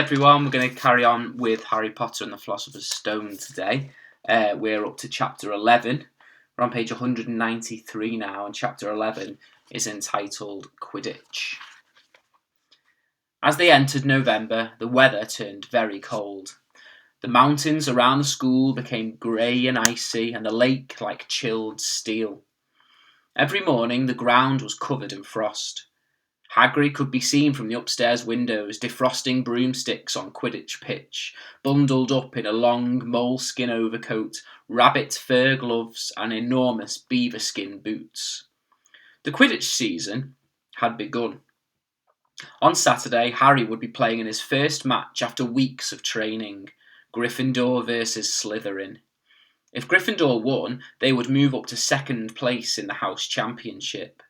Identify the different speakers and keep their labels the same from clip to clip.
Speaker 1: Everyone, we're going to carry on with Harry Potter and the Philosopher's Stone today. We're up to chapter 11. We're on page 193 now, and chapter 11 is entitled Quidditch. As they entered November, the weather turned very cold. The mountains around the school became grey and icy, and the lake like chilled steel. Every morning the ground was covered in frost. Hagrid could be seen from the upstairs windows defrosting broomsticks on Quidditch pitch, bundled up in a long moleskin overcoat, rabbit fur gloves and enormous beaver-skin boots. The Quidditch season had begun. On Saturday, Harry would be playing in his first match after weeks of training, Gryffindor versus Slytherin. If Gryffindor won, they would move up to second place in the House Championship.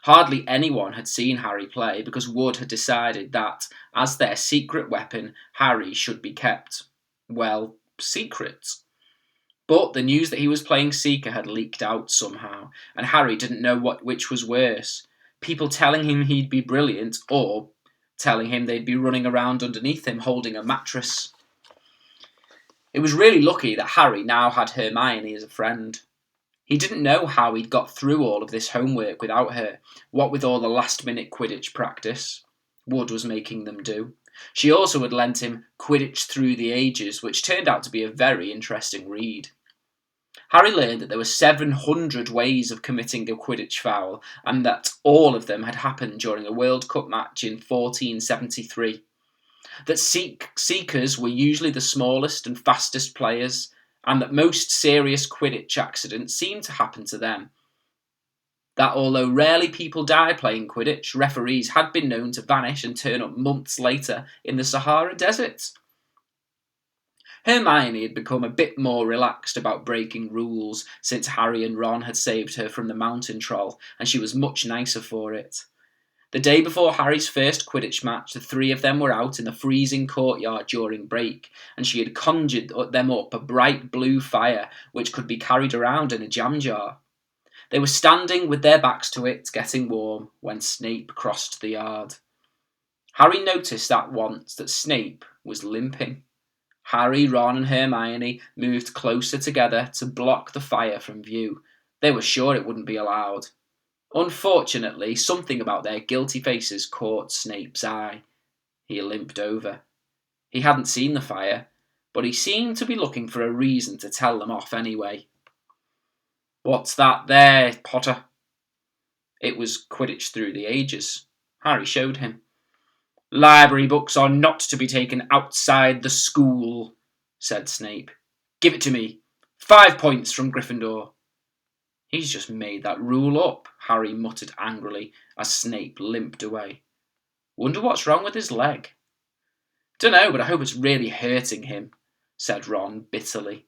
Speaker 1: Hardly anyone had seen Harry play because Wood had decided that, as their secret weapon, Harry should be kept, well, secret. But the news that he was playing Seeker had leaked out somehow, and Harry didn't know which was worse, people telling him he'd be brilliant or telling him they'd be running around underneath him holding a mattress. It was really lucky that Harry now had Hermione as a friend. He didn't know how he'd got through all of this homework without her, what with all the last-minute Quidditch practice Wood was making them do. She also had lent him Quidditch Through the Ages, which turned out to be a very interesting read. Harry learned that there were 700 ways of committing a Quidditch foul, and that all of them had happened during a World Cup match in 1473. That Seekers were usually the smallest and fastest players, and that most serious Quidditch accidents seemed to happen to them. That although rarely people die playing Quidditch, referees had been known to vanish and turn up months later in the Sahara Desert. Hermione had become a bit more relaxed about breaking rules since Harry and Ron had saved her from the mountain troll, and she was much nicer for it. The day before Harry's first Quidditch match, the three of them were out in the freezing courtyard during break, and she had conjured them up a bright blue fire which could be carried around in a jam jar. They were standing with their backs to it, getting warm, when Snape crossed the yard. Harry noticed at once that Snape was limping. Harry, Ron and Hermione moved closer together to block the fire from view. They were sure it wouldn't be allowed. Unfortunately, something about their guilty faces caught Snape's eye. He limped over. He hadn't seen the fire, but he seemed to be looking for a reason to tell them off anyway. "What's that there, Potter?" It was Quidditch Through the Ages. Harry showed him. "Library books are not to be taken outside the school," said Snape. "Give it to me. 5 points from Gryffindor." "He's just made that rule up," Harry muttered angrily as Snape limped away. "Wonder what's wrong with his leg." "Dunno, but I hope it's really hurting him," said Ron bitterly.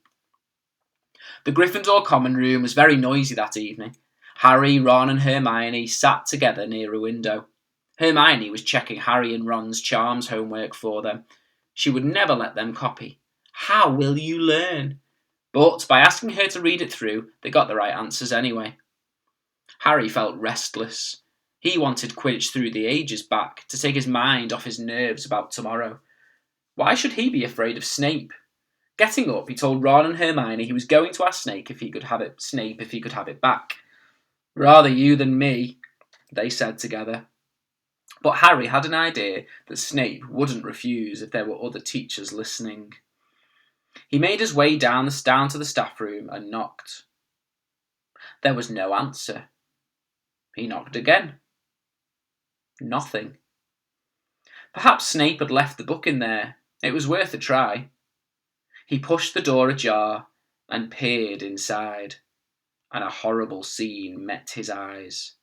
Speaker 1: The Gryffindor common room was very noisy that evening. Harry, Ron and Hermione sat together near a window. Hermione was checking Harry and Ron's charms homework for them. She would never let them copy. How will you learn? But by asking her to read it through, they got the right answers anyway. Harry felt restless. He wanted Quidditch Through the Ages back to take his mind off his nerves about tomorrow. Why should he be afraid of Snape? Getting up, he told Ron and Hermione he was going to ask Snape if he could have it back. "Rather you than me," they said together. But Harry had an idea that Snape wouldn't refuse if there were other teachers listening. He made his way down to the staff room and knocked. There was no answer. He knocked again. Nothing. Perhaps Snape had left the book in there. It was worth a try. He pushed the door ajar and peered inside, and a horrible scene met his eyes.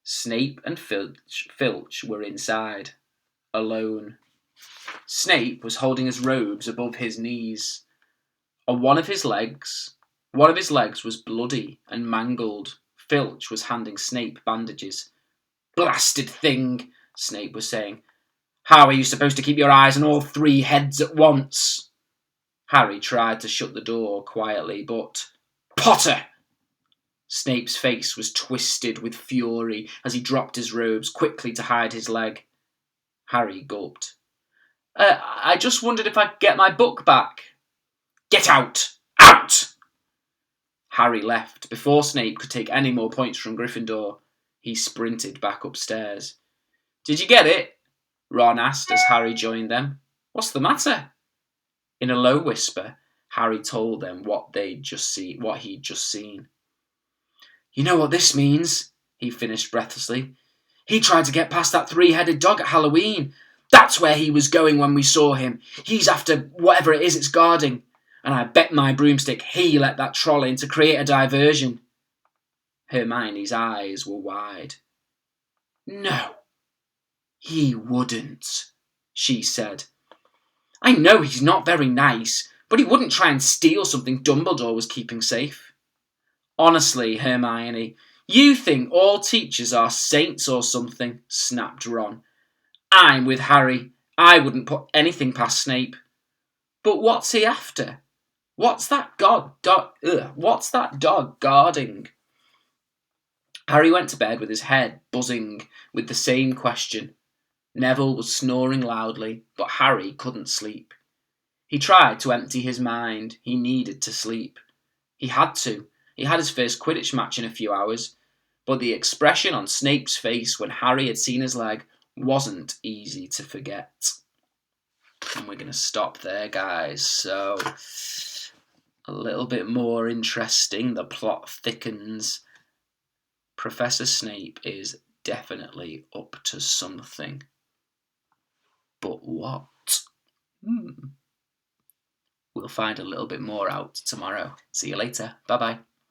Speaker 1: Snape and Filch were inside, alone. Snape was holding his robes above his knees. On one of his legs was bloody and mangled. Filch was handing Snape bandages. "Blasted thing," Snape was saying. "How are you supposed to keep your eyes on all 3 heads at once?" Harry tried to shut the door quietly, but... "Potter!" Snape's face was twisted with fury as he dropped his robes quickly to hide his leg. Harry gulped. I just wondered if I could get my book back. Get out! Out! Harry left. Before Snape could take any more points from Gryffindor, he sprinted back upstairs. Did you get it? Ron asked as Harry joined them. What's the matter? In a low whisper, Harry told them what he'd just seen. You know what this means, he finished breathlessly. He tried to get past that three-headed dog at Halloween. That's where he was going when we saw him. He's after whatever it is it's guarding. And I bet my broomstick he let that troll in to create a diversion. Hermione's eyes were wide. No, he wouldn't, she said. I know he's not very nice, but he wouldn't try and steal something Dumbledore was keeping safe. Honestly, Hermione, you think all teachers are saints or something, snapped Ron. I'm with Harry. I wouldn't put anything past Snape. But what's he after? What's that dog guarding? Harry went to bed with his head buzzing with the same question. Neville was snoring loudly, but Harry couldn't sleep. He tried to empty his mind. He needed to sleep. He had to. He had his first Quidditch match in a few hours, but the expression on Snape's face when Harry had seen his leg wasn't easy to forget. And we're going to stop there, guys. So, a little bit more interesting. The plot thickens. Professor Snape is definitely up to something. But what? We'll find a little bit more out tomorrow. See you later. Bye-bye.